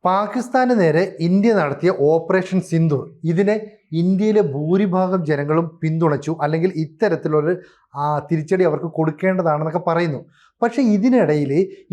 പാകിസ്ഥാന് നേരെ ഇന്ത്യ നടത്തിയ ഓപ്പറേഷൻ സിന്ദൂർ ഇതിനെ ഇന്ത്യയിലെ ഭൂരിഭാഗം ജനങ്ങളും പിന്തുണച്ചു, അല്ലെങ്കിൽ ഇത്തരത്തിലൊരു തിരിച്ചടി അവർക്ക് കൊടുക്കേണ്ടതാണെന്നൊക്കെ പറയുന്നു. പക്ഷേ ഇതിനിടയിൽ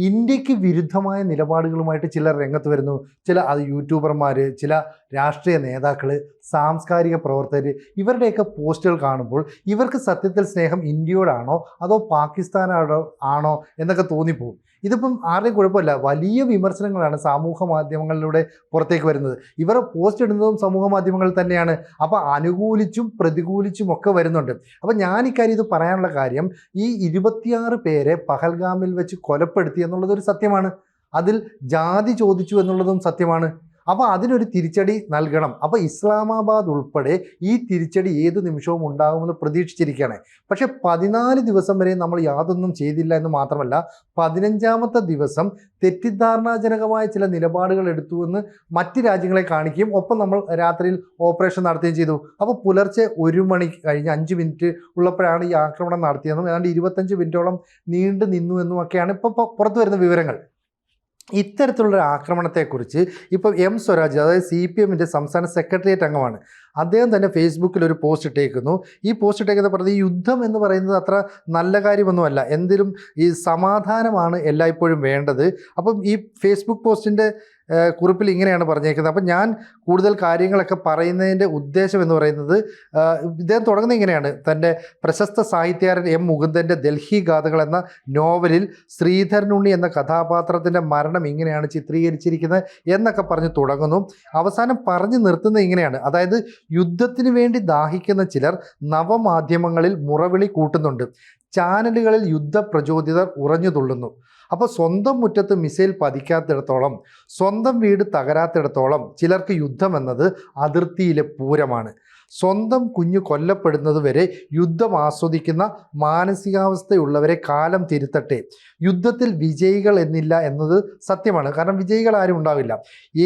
ഇന്ത്യക്ക് വിരുദ്ധമായ നിലപാടുകളുമായിട്ട് ചിലർ രംഗത്ത് വരുന്നു. ചില യൂട്യൂബർമാർ, ചില രാഷ്ട്രീയ നേതാക്കൾ, സാംസ്കാരിക പ്രവർത്തകർ, ഇവരുടെയൊക്കെ പോസ്റ്റുകൾ കാണുമ്പോൾ ഇവർക്ക് സത്യത്തിൽ സ്നേഹം ഇന്ത്യയോടാണോ അതോ പാകിസ്ഥാനോടോ ആണോ എന്നൊക്കെ തോന്നിപ്പോകും. ഇതിപ്പം ആരുടെയും കുഴപ്പമില്ല, വലിയ വിമർശനങ്ങളാണ് സമൂഹ മാധ്യമങ്ങളിലൂടെ പുറത്തേക്ക് വരുന്നത്. ഇവർ പോസ്റ്റ് ഇടുന്നതും സമൂഹ മാധ്യമങ്ങളിൽ തന്നെയാണ്. അപ്പോൾ അനുകൂലിച്ചും പ്രതികൂലിച്ചും ഒക്കെ വരുന്നുണ്ട്. അപ്പോൾ ഞാൻ ഇക്കാര്യം ഇത് പറയാനുള്ള കാര്യം, ഈ 26 പേരെ പഹൽഗാമിൽ വെച്ച് കൊലപ്പെടുത്തി എന്നുള്ളതൊരു സത്യമാണ്. അതിൽ ജാതി ചോദിച്ചു എന്നുള്ളതും സത്യമാണ്. അപ്പോൾ അതിനൊരു തിരിച്ചടി നൽകണം. അപ്പോൾ ഇസ്ലാമാബാദ് ഉൾപ്പെടെ ഈ തിരിച്ചടി ഏത് നിമിഷവും ഉണ്ടാകുമെന്ന് പ്രതീക്ഷിച്ചിരിക്കുകയാണ്. പക്ഷേ 14 ദിവസം വരെ നമ്മൾ യാതൊന്നും ചെയ്തില്ല എന്ന് മാത്രമല്ല, 15ാമത്തെ ദിവസം തെറ്റിദ്ധാരണാജനകമായ ചില നിലപാടുകൾ എടുത്തു എന്ന് മറ്റ് രാജ്യങ്ങളെ കാണിക്കുകയും ഒപ്പം നമ്മൾ രാത്രിയിൽ ഓപ്പറേഷൻ നടത്തുകയും ചെയ്തു. അപ്പോൾ പുലർച്ചെ 1 മണി കഴിഞ്ഞ് 5 മിനിറ്റ് ഉള്ളപ്പോഴാണ് ഈ ആക്രമണം നടത്തിയതെന്നും ഏതാണ്ട് 25 മിനിറ്റോളം നീണ്ടു നിന്നു എന്നുമൊക്കെയാണ് ഇപ്പോൾ പുറത്തു വരുന്ന വിവരങ്ങൾ. ഇത്തരത്തിലുള്ള ആക്രമണത്തെക്കുറിച്ച് ഇപ്പോൾ എം സ്വരാജ്, അതായത് CPMൻ്റെ സംസ്ഥാന സെക്രട്ടേറിയറ്റ് അംഗമാണ്, അദ്ദേഹം തന്നെ ഫേസ്ബുക്കിൽ ഒരു പോസ്റ്റ് ഇട്ടേക്കുന്നു. ഈ പോസ്റ്റ് ഇട്ടേക്കുന്നത് പറഞ്ഞത് ഈ യുദ്ധം എന്ന് പറയുന്നത് അത്ര നല്ല കാര്യമൊന്നുമല്ല, എന്തിലും ഈ സമാധാനമാണ് എല്ലായ്പ്പോഴും വേണ്ടത്. അപ്പം ഈ ഫേസ്ബുക്ക് പോസ്റ്റിൻ്റെ കുറിപ്പിൽ ഇങ്ങനെയാണ് പറഞ്ഞേക്കുന്നത്. അപ്പം ഞാൻ കൂടുതൽ കാര്യങ്ങളൊക്കെ പറയുന്നതിൻ്റെ ഉദ്ദേശം എന്ന് പറയുന്നത്, ഇദ്ദേഹം തുടങ്ങുന്നത് ഇങ്ങനെയാണ്: തൻ്റെ പ്രശസ്ത സാഹിത്യകാരൻ M. മുകുന്ദൻ്റെ ഡൽഹി ഗാഥകൾ എന്ന നോവലിൽ ശ്രീധരനുണ്ണി എന്ന കഥാപാത്രത്തിൻ്റെ മരണം ഇങ്ങനെയാണ് ചിത്രീകരിച്ചിരിക്കുന്നത് എന്നൊക്കെ പറഞ്ഞ് തുടങ്ങുന്നു. അവസാനം പറഞ്ഞു നിർത്തുന്നത് ഇങ്ങനെയാണ്: അതായത് യുദ്ധത്തിന് വേണ്ടി ദാഹിക്കുന്ന ചിലർ നവമാധ്യമങ്ങളിൽ മുറവിളി കൂട്ടുന്നുണ്ട്, ചാനലുകളിൽ യുദ്ധപ്രചോദിതർ ഉറഞ്ഞു തുള്ളുന്നു. അപ്പോൾ സ്വന്തം മുറ്റത്ത് മിസൈൽ പതിക്കാത്തിടത്തോളം, സ്വന്തം വീട് തകരാത്തിടത്തോളം ചിലർക്ക് യുദ്ധം എന്നത് അതിർത്തിയിലെ പൂരമാണ്. സ്വന്തം കുഞ്ഞു കൊല്ലപ്പെടുന്നത് വരെ യുദ്ധം ആസ്വദിക്കുന്ന മാനസികാവസ്ഥയുള്ളവരെ കാലം തിരുത്തട്ടെ. യുദ്ധത്തിൽ വിജയികൾ എന്നില്ല എന്നത് സത്യമാണ്, കാരണം വിജയികൾ ആരും ഉണ്ടാവില്ല.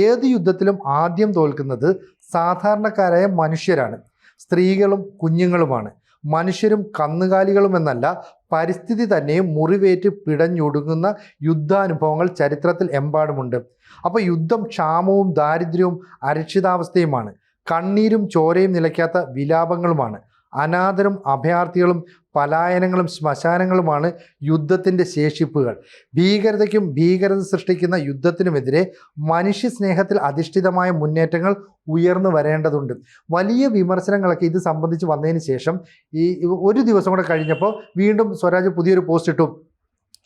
ഏത് യുദ്ധത്തിലും ആദ്യം തോൽക്കുന്നത് സാധാരണക്കാരായ മനുഷ്യരാണ്, സ്ത്രീകളും കുഞ്ഞുങ്ങളുമാണ്. മനുഷ്യരും കന്നുകാലികളുമെന്നല്ല, പരിസ്ഥിതി തന്നെയും മുറിവേറ്റ് പിടഞ്ഞൊടുങ്ങുന്ന യുദ്ധാനുഭവങ്ങൾ ചരിത്രത്തിൽ എമ്പാടുമുണ്ട്. അപ്പോൾ യുദ്ധം ക്ഷാമവും ദാരിദ്ര്യവും അരക്ഷിതാവസ്ഥയുമാണ്, കണ്ണീരും ചോരയും നിലയ്ക്കാത്ത വിലാപങ്ങളുമാണ്. അനാഥരും അഭയാർത്ഥികളും പലായനങ്ങളും ശ്മശാനങ്ങളുമാണ് യുദ്ധത്തിൻ്റെ ശേഷിപ്പുകൾ. ഭീകരതയ്ക്കും ഭീകരത സൃഷ്ടിക്കുന്ന യുദ്ധത്തിനുമെതിരെ മനുഷ്യ സ്നേഹത്തിൽ അധിഷ്ഠിതമായ മുന്നേറ്റങ്ങൾ ഉയർന്നു വരേണ്ടതുണ്ട്. വലിയ വിമർശനങ്ങളൊക്കെ ഇത് സംബന്ധിച്ച് വന്നതിന് ശേഷം ഈ ഒരു ദിവസം കൂടെ കഴിഞ്ഞപ്പോൾ വീണ്ടും സ്വരാജ് പുതിയൊരു പോസ്റ്റ് ഇട്ടു.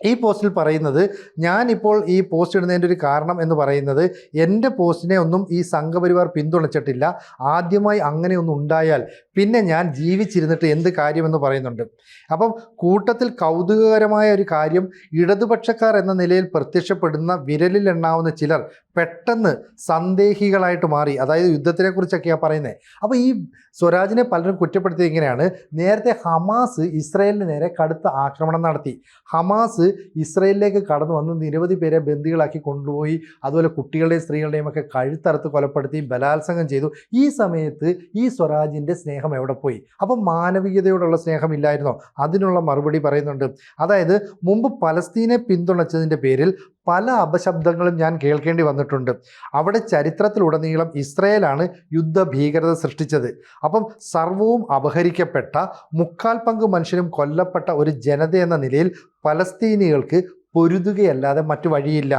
ഈ പോസ്റ്റിൽ പറയുന്നത്, ഞാനിപ്പോൾ ഈ പോസ്റ്റ് ഇടുന്നതിൻ്റെ ഒരു കാരണം എന്ന് പറയുന്നത്, എൻ്റെ പോസ്റ്റിനെ ഒന്നും ഈ സംഘപരിവാർ പിന്തുണച്ചിട്ടില്ല. ആദ്യമായി അങ്ങനെയൊന്നും ഉണ്ടായാൽ പിന്നെ ഞാൻ ജീവിച്ചിരുന്നിട്ട് എന്ത് കാര്യമെന്ന് പറയുന്നുണ്ട്. അപ്പം കൂട്ടത്തിൽ കൗതുകകരമായ ഒരു കാര്യം, ഇടതുപക്ഷക്കാർ എന്ന നിലയിൽ പ്രത്യക്ഷപ്പെടുന്ന വിരലിൽ എണ്ണാവുന്ന ചിലർ പെട്ടെന്ന് സന്ദേഹികളായിട്ട് മാറി. അതായത് യുദ്ധത്തിനെക്കുറിച്ചൊക്കെയാണ് പറയുന്നത്. അപ്പോൾ ഈ സ്വരാജിനെ പലരും കുറ്റപ്പെടുത്തിയത് ഇങ്ങനെയാണ്: നേരത്തെ ഹമാസ് ഇസ്രായേലിന് നേരെ കടുത്ത ആക്രമണം നടത്തി. ഹമാസ് ഇസ്രായേലിലേക്ക് കടന്നു വന്ന് നിരവധി പേരെ ബന്ദികളാക്കി കൊണ്ടുപോയി, അതുപോലെ കുട്ടികളുടെയും സ്ത്രീകളുടെയും ഒക്കെ കഴുത്തറുത്ത് കൊലപ്പെടുത്തി ബലാത്സംഗം ചെയ്തു. ഈ സമയത്ത് ഈ സ്വരാജിൻ്റെ സ്നേഹം എവിടെ പോയി? അപ്പം മാനവികതയോടുള്ള സ്നേഹം ഇല്ലായിരുന്നോ? അതിനുള്ള മറുപടി പറയുന്നുണ്ട്. അതായത് മുമ്പ് പലസ്തീനെ പിന്തുണച്ചതിൻ്റെ പേരിൽ പല അപശബ്ദങ്ങളും ഞാൻ കേൾക്കേണ്ടി വന്നിട്ടുണ്ട്. അവിടെ ചരിത്രത്തിലുടനീളം ഇസ്രായേലാണ് യുദ്ധഭീകരത സൃഷ്ടിച്ചത്. അപ്പം സർവവും അപഹരിക്കപ്പെട്ട, 3/4 പങ്ക് മനുഷ്യരും കൊല്ലപ്പെട്ട ഒരു ജനത എന്ന നിലയിൽ പലസ്തീനികൾക്ക് പൊരുതുകയല്ലാതെ മറ്റു വഴിയില്ല.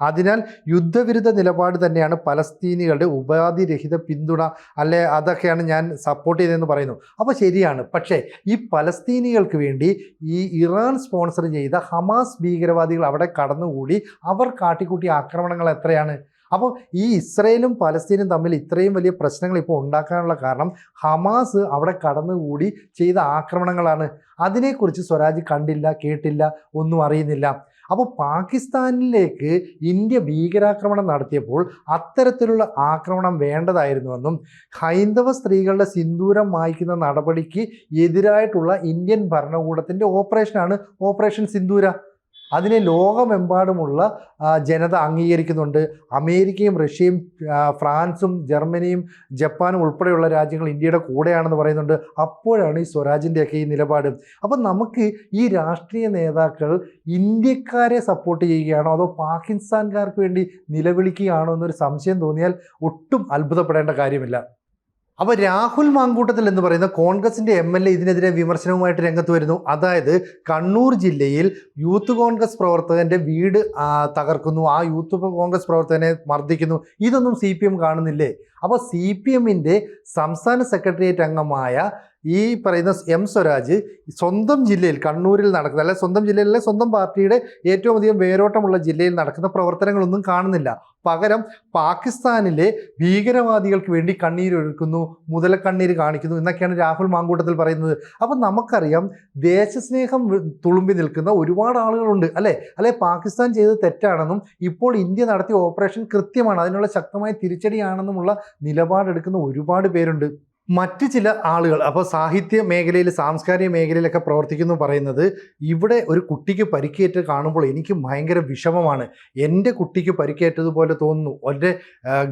അതിനാൽ യുദ്ധവിരുദ്ധ നിലപാട് തന്നെയാണ് പലസ്തീനികളുടെ ഉപാധിരഹിത പിന്തുണ, അല്ലെ അതൊക്കെയാണ് ഞാൻ സപ്പോർട്ട് ചെയ്തതെന്ന് പറയുന്നു. അപ്പോൾ ശരിയാണ്. പക്ഷേ ഈ പലസ്തീനികൾക്ക് വേണ്ടി ഈ ഇറാൻ സ്പോൺസർ ചെയ്ത ഹമാസ് ഭീകരവാദികൾ അവിടെ കടന്നുകൂടി അവർ കാട്ടിക്കൂട്ടിയ ആക്രമണങ്ങൾ എത്രയാണ്? അപ്പോൾ ഈ ഇസ്രയേലും പലസ്തീനും തമ്മിൽ ഇത്രയും വലിയ പ്രശ്നങ്ങൾ ഇപ്പോൾ ഉണ്ടാക്കാനുള്ള കാരണം ഹമാസ് അവിടെ കടന്നുകൂടി ചെയ്ത ആക്രമണങ്ങളാണ്. അതിനെക്കുറിച്ച് സ്വരാജ് കണ്ടില്ല, കേട്ടില്ല, ഒന്നും അറിയുന്നില്ല. അപ്പോൾ പാകിസ്ഥാനിലേക്ക് ഇന്ത്യ ഭീകരാക്രമണം നടത്തിയപ്പോൾ അത്തരത്തിലുള്ള ആക്രമണം വേണ്ടതായിരുന്നുവെന്നും ഹൈന്ദവ സ്ത്രീകളുടെ സിന്ദൂരം മായ്ക്കുന്ന നടപടിക്ക് എതിരായിട്ടുള്ള ഇന്ത്യൻ ഭരണകൂടത്തിൻ്റെ ഓപ്പറേഷനാണ് ഓപ്പറേഷൻ സിന്ദൂര. അതിനെ ലോകമെമ്പാടുമുള്ള ജനത അംഗീകരിക്കുന്നുണ്ട്. അമേരിക്കയും റഷ്യയും ഫ്രാൻസും ജർമ്മനിയും ജപ്പാനും ഉൾപ്പെടെയുള്ള രാജ്യങ്ങൾ ഇന്ത്യയുടെ കൂടെയാണെന്ന് പറയുന്നുണ്ട്. അപ്പോഴാണ് ഈ സ്വരാജിൻ്റെയൊക്കെ ഈ നിലപാട്. അപ്പം നമുക്ക് ഈ രാഷ്ട്രീയ നേതാക്കൾ ഇന്ത്യക്കാരെ സപ്പോർട്ട് ചെയ്യുകയാണോ അതോ പാകിസ്ഥാൻകാർക്ക് വേണ്ടി നിലവിളിക്കുകയാണോ എന്നൊരു സംശയം തോന്നിയാൽ ഒട്ടും അത്ഭുതപ്പെടേണ്ട കാര്യമില്ല. അപ്പോൾ രാഹുൽ മാങ്കൂട്ടത്തിൽ എന്ന് പറയുന്ന കോൺഗ്രസിൻ്റെ MLA ഇതിനെതിരെ വിമർശനവുമായിട്ട് രംഗത്ത് വരുന്നു. അതായത് കണ്ണൂർ ജില്ലയിൽ യൂത്ത് കോൺഗ്രസ് പ്രവർത്തകൻ്റെ വീട് തകർക്കുന്നു, ആ യൂത്ത് കോൺഗ്രസ് പ്രവർത്തകനെ മർദ്ദിക്കുന്നു. ഇതൊന്നും CPM കാണുന്നില്ലേ? അപ്പോൾ CPMൻ്റെ സംസ്ഥാന സെക്രട്ടേറിയറ്റ് അംഗമായ ഈ പറയുന്ന M സ്വരാജ് സ്വന്തം ജില്ലയിൽ കണ്ണൂരിൽ നടക്കുന്ന, അല്ലെ സ്വന്തം ജില്ലയിലെ സ്വന്തം പാർട്ടിയുടെ ഏറ്റവും അധികം വേരോട്ടമുള്ള ജില്ലയിൽ നടക്കുന്ന പ്രവർത്തനങ്ങളൊന്നും കാണുന്നില്ല. പകരം പാകിസ്ഥാനിലെ ഭീകരവാദികൾക്ക് വേണ്ടി കണ്ണീരൊഴുക്കുന്നു, മുതലക്കണ്ണീര് കാണിക്കുന്നു എന്നൊക്കെയാണ് രാഹുൽ മാങ്കൂട്ടത്തിൽ പറയുന്നത്. അപ്പം നമുക്കറിയാം ദേശസ്നേഹം തുളുമ്പി നിൽക്കുന്ന ഒരുപാട് ആളുകളുണ്ട്, അല്ലെ പാകിസ്ഥാൻ ചെയ്തത് തെറ്റാണെന്നും ഇപ്പോൾ ഇന്ത്യ നടത്തിയ ഓപ്പറേഷൻ കൃത്യമാണ്, അതിനുള്ള ശക്തമായ തിരിച്ചടിയാണെന്നുമുള്ള നിലപാടെടുക്കുന്ന ഒരുപാട് പേരുണ്ട്. മറ്റ് ചില ആളുകൾ അപ്പോൾ സാഹിത്യ മേഖലയിൽ സാംസ്കാരിക മേഖലയിലൊക്കെ പ്രവർത്തിക്കുന്നു പറയുന്നത്, ഇവിടെ ഒരു കുട്ടിക്ക് പരിക്കേറ്റ് കാണുമ്പോൾ എനിക്ക് ഭയങ്കര വിഷമമാണ്, എൻ്റെ കുട്ടിക്ക് പരിക്കേറ്റതുപോലെ തോന്നുന്നു, എൻ്റെ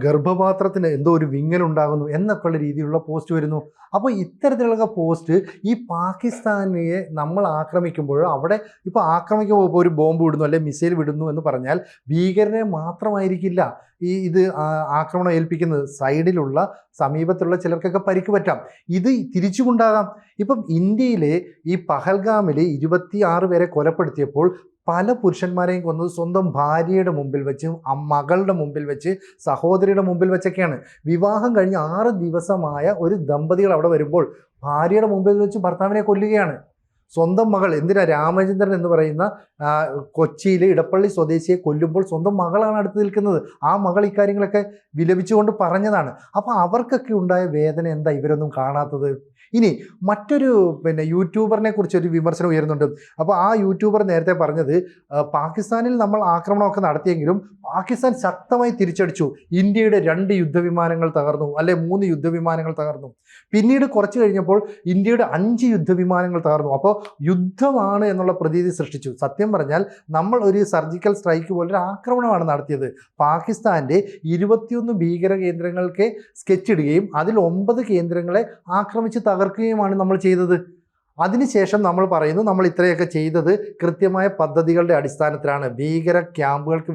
ഗർഭപാത്രത്തിന് എന്തോ ഒരു വിങ്ങലുണ്ടാകുന്നു എന്നൊക്കെയുള്ള രീതിയിലുള്ള പോസ്റ്റ് വരുന്നു. അപ്പോൾ ഇത്തരത്തിലുള്ള പോസ്റ്റ് ഈ പാകിസ്ഥാനിയെ നമ്മൾ ആക്രമിക്കുമ്പോൾ അവിടെ ഇപ്പോൾ ആക്രമിക്കുമ്പോൾ ഇപ്പോൾ ഒരു ബോംബ് വിടുന്നു അല്ലെങ്കിൽ മിസൈൽ വിടുന്നു എന്ന് പറഞ്ഞാൽ ഭീകരനെ മാത്രമായിരിക്കില്ല ഇത് ആക്രമണം ഏൽപ്പിക്കുന്നത്, സൈഡിലുള്ള സമീപത്തുള്ള ചിലർക്കൊക്കെ പരിക്ക് പറ്റാം, ഇത് തിരിച്ചുമുണ്ടാകാം. ഇപ്പം ഇന്ത്യയിലെ ഈ പഹൽഗാമിൽ 26 പേരെ കൊലപ്പെടുത്തിയപ്പോൾ പല പുരുഷന്മാരെയും കൊന്നത് സ്വന്തം ഭാര്യയുടെ മുമ്പിൽ വെച്ച്, മകളുടെ മുമ്പിൽ വെച്ച്, സഹോദരിയുടെ മുമ്പിൽ വെച്ചൊക്കെയാണ്. വിവാഹം കഴിഞ്ഞ് 6 ദിവസമായ ഒരു ദമ്പതികൾ അവിടെ വരുമ്പോൾ ഭാര്യയുടെ മുമ്പിൽ വെച്ച് ഭർത്താവിനെ കൊല്ലുകയാണ്. സ്വന്തം മകൾ, എന്തിനാ രാമചന്ദ്രൻ എന്ന് പറയുന്ന കൊച്ചിയിൽ ഇടപ്പള്ളി സ്വദേശിയെ കൊല്ലുമ്പോൾ സ്വന്തം മകളാണ് അടുത്ത് നിൽക്കുന്നത്. ആ മകൾ ഇക്കാര്യങ്ങളൊക്കെ വിലപിച്ചുകൊണ്ട് പറഞ്ഞതാണ്. അപ്പോൾ അവർക്കൊക്കെ ഉണ്ടായ വേദന എന്താ ഇവരൊന്നും കാണാത്തത്? ഇനി മറ്റൊരു യൂട്യൂബറിനെ കുറിച്ചൊരു വിമർശനം ഉയരുന്നുണ്ട്. അപ്പോൾ ആ യൂട്യൂബർ നേരത്തെ പറഞ്ഞത് പാകിസ്ഥാനിൽ നമ്മൾ ആക്രമണമൊക്കെ നടത്തിയെങ്കിലും പാകിസ്ഥാൻ ശക്തമായി തിരിച്ചടിച്ചു, ഇന്ത്യയുടെ 2 യുദ്ധവിമാനങ്ങൾ തകർന്നു, 3 യുദ്ധവിമാനങ്ങൾ തകർന്നു. പിന്നീട് കുറച്ച് കഴിഞ്ഞപ്പോൾ ഇന്ത്യയുടെ 5 യുദ്ധവിമാനങ്ങൾ തകർന്നു. അപ്പോൾ യുദ്ധമാണ് എന്നുള്ള പ്രതീതി സൃഷ്ടിച്ചു. സത്യം പറഞ്ഞാൽ നമ്മൾ ഒരു സർജിക്കൽ സ്ട്രൈക്ക് പോലൊരു ആക്രമണമാണ് നടത്തിയത്. പാകിസ്ഥാൻ്റെ 21 ഭീകര കേന്ദ്രങ്ങൾക്ക് സ്കെച്ചിടുകയും അതിൽ 9 കേന്ദ്രങ്ങളെ ആക്രമിച്ച് തകർക്കുകയുമാണ് നമ്മൾ ചെയ്തത്. അതിനുശേഷം നമ്മൾ പറയുന്നു നമ്മൾ ഇത്രയൊക്കെ ചെയ്തത് കൃത്യമായ പദ്ധതികളുടെ അടിസ്ഥാനത്തിലാണ്, ഭീകര ക്യാമ്പുകൾക്ക്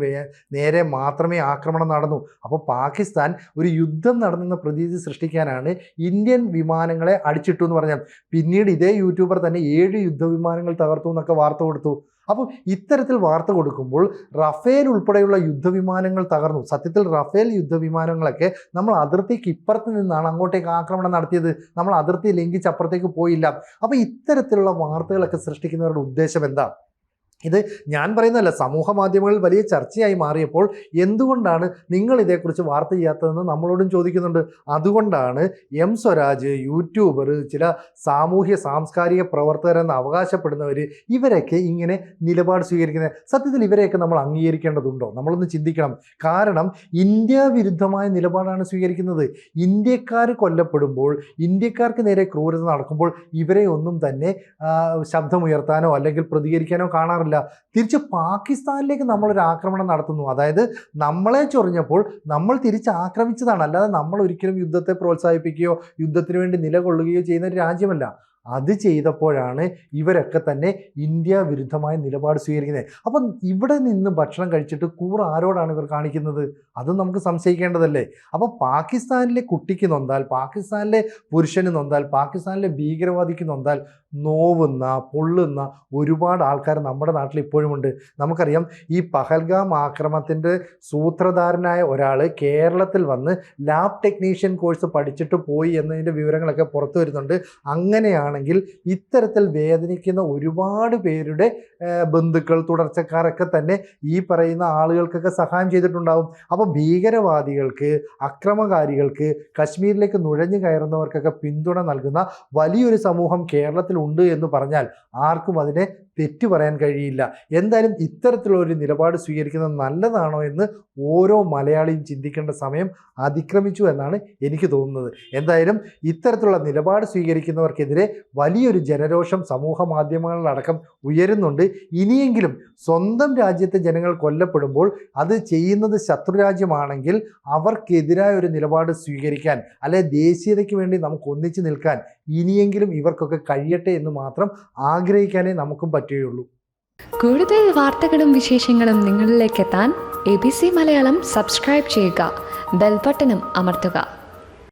നേരെ മാത്രമേ ആക്രമണം നടന്നു. അപ്പോൾ പാകിസ്ഥാൻ ഒരു യുദ്ധം നടന്നെന്ന പ്രതീതി സൃഷ്ടിക്കാനാണ് ഇന്ത്യൻ വിമാനങ്ങളെ അടിച്ചിട്ടു എന്ന് പറഞ്ഞാൽ, പിന്നീട് ഇതേ യൂട്യൂബർ തന്നെ 7 യുദ്ധവിമാനങ്ങൾ തകർത്തു എന്നൊക്കെ വാർത്ത കൊടുത്തു. അപ്പോൾ ഇത്തരത്തിൽ വാർത്ത കൊടുക്കുമ്പോൾ റഫേൽ ഉൾപ്പെടെയുള്ള യുദ്ധവിമാനങ്ങൾ തകർന്നു. സത്യത്തിൽ റഫേൽ യുദ്ധവിമാനങ്ങളൊക്കെ നമ്മൾ അതിർത്തിക്ക് ഇപ്പുറത്ത് നിന്നാണ് അങ്ങോട്ടേക്ക് ആക്രമണം നടത്തിയത്, നമ്മൾ അതിർത്തി ലംഘിച്ച് അപ്പുറത്തേക്ക് പോയില്ല. അപ്പോൾ ഇത്തരത്തിലുള്ള വാർത്തകളൊക്കെ സൃഷ്ടിക്കുന്നവരുടെ ഉദ്ദേശം എന്താ? ഇത് ഞാൻ പറയുന്നതല്ല, സമൂഹ മാധ്യമങ്ങളിൽ വലിയ ചർച്ചയായി മാറിയപ്പോൾ എന്തുകൊണ്ടാണ് നിങ്ങൾ ഇതേക്കുറിച്ച് വാർത്ത ചെയ്യാത്തതെന്ന് നമ്മളോടും ചോദിക്കുന്നുണ്ട്. അതുകൊണ്ടാണ് M സ്വരാജ്, യൂട്യൂബർ, ചില സാമൂഹ്യ സാംസ്കാരിക പ്രവർത്തകരെന്ന് അവകാശപ്പെടുന്നവർ ഇവരൊക്കെ ഇങ്ങനെ നിലപാട് സ്വീകരിക്കുന്നത്. സത്യത്തിൽ ഇവരെയൊക്കെ നമ്മൾ അംഗീകരിക്കേണ്ടതുണ്ടോ? നമ്മളൊന്ന് ചിന്തിക്കണം. കാരണം ഇന്ത്യ വിരുദ്ധമായ നിലപാടാണ് സ്വീകരിക്കുന്നത്. ഇന്ത്യക്കാർ കൊല്ലപ്പെടുമ്പോൾ, ഇന്ത്യക്കാർക്ക് നേരെ ക്രൂരത നടക്കുമ്പോൾ ഇവരെ ഒന്നും തന്നെ ശബ്ദമുയർത്താനോ അല്ലെങ്കിൽ പ്രതികരിക്കാനോ കാണാറില്ല. തിരിച്ച് പാകിസ്ഥാനിലേക്ക് നമ്മളൊരു ആക്രമണം നടത്തുന്നു, അതായത് നമ്മളെ ചൊറിഞ്ഞപ്പോൾ നമ്മൾ തിരിച്ച് ആക്രമിച്ചതാണ്, അല്ലാതെ നമ്മൾ ഒരിക്കലും യുദ്ധത്തെ പ്രോത്സാഹിപ്പിക്കുകയോ യുദ്ധത്തിന് വേണ്ടി നിലകൊള്ളുകയോ ചെയ്യുന്ന ഒരു രാജ്യമല്ല. അത് ചെയ്തപ്പോഴാണ് ഇവരൊക്കെ തന്നെ ഇന്ത്യ വിരുദ്ധമായ നിലപാട് സ്വീകരിക്കുന്നത്. അപ്പം ഇവിടെ നിന്ന് ഭക്ഷണം കഴിച്ചിട്ട് കൂറ് ആരോടാണ് ഇവർ കാണിക്കുന്നത്? അതും നമുക്ക് സംശയിക്കേണ്ടതല്ലേ. അപ്പോൾ പാകിസ്ഥാനിലെ കുട്ടിക്ക് നൊന്താൽ, പാകിസ്ഥാനിലെ പുരുഷന് നൊന്താൽ, പാകിസ്ഥാനിലെ ഭീകരവാദിക്ക് നൊന്താൽ നോവുന്ന, പൊള്ളുന്ന ഒരുപാട് ആൾക്കാർ നമ്മുടെ നാട്ടിൽ ഇപ്പോഴുമുണ്ട്. നമുക്കറിയാം ഈ പഹൽഗാം ആക്രമണത്തിൻ്റെ സൂത്രധാരനായ ഒരാൾ കേരളത്തിൽ വന്ന് ലാബ് ടെക്നീഷ്യൻ കോഴ്സ് പഠിച്ചിട്ട് പോയി എന്നതിൻ്റെ വിവരങ്ങളൊക്കെ പുറത്തു വരുന്നുണ്ട്. അങ്ങനെയാണെങ്കിൽ ഇത്തരത്തിൽ വേദനിക്കുന്ന ഒരുപാട് പേരുടെ ബന്ധുക്കൾ, തുടർച്ചക്കാരൊക്കെ തന്നെ ഈ പറയുന്ന ആളുകൾക്കൊക്കെ സഹായം ചെയ്തിട്ടുണ്ടാവും. അപ്പോൾ ഭീകരവാദികൾക്ക്, അക്രമകാരികൾക്ക്, കശ്മീരിലേക്ക് നുഴഞ്ഞു കയറുന്നവർക്കൊക്കെ പിന്തുണ നൽകുന്ന വലിയൊരു സമൂഹം കേരളത്തിൽ ഉണ്ട് എന്ന് പറഞ്ഞാൽ ആർക്കും അതിനെ തെറ്റു പറയാൻ കഴിയില്ല. എന്തായാലും ഇത്തരത്തിലുള്ള ഒരു നിലപാട് സ്വീകരിക്കുന്നത് നല്ലതാണോ എന്ന് ഓരോ മലയാളിയും ചിന്തിക്കേണ്ട സമയം അതിക്രമിച്ചു എന്നാണ് എനിക്ക് തോന്നുന്നത്. എന്തായാലും ഇത്തരത്തിലുള്ള നിലപാട് സ്വീകരിക്കുന്നവർക്കെതിരെ വലിയൊരു ജനരോഷം സമൂഹ മാധ്യമങ്ങളിലടക്കം ഉയരുന്നുണ്ട്. ഇനിയെങ്കിലും സ്വന്തം രാജ്യത്തെ ജനങ്ങൾ കൊല്ലപ്പെടുമ്പോൾ അത് ചെയ്യുന്നത് ശത്രുരാജ്യമാണെങ്കിൽ അവർക്കെതിരായ ഒരു നിലപാട് സ്വീകരിക്കാൻ, അല്ലെ ദേശീയതയ്ക്ക് വേണ്ടി നമുക്ക് ഒന്നിച്ചു നിൽക്കാൻ ഇനിയെങ്കിലും ഇവർക്കൊക്കെ കഴിയട്ടെ എന്ന് മാത്രം ആഗ്രഹിക്കാനേ നമുക്കും പറ്റുകയുള്ളൂ. കൂടുതൽ വാർത്തകളും വിശേഷങ്ങളും നിങ്ങളിലേക്ക് എത്താൻ ABC മലയാളം സബ്സ്ക്രൈബ് ചെയ്യുക, ബെൽബട്ടനും അമർത്തുക.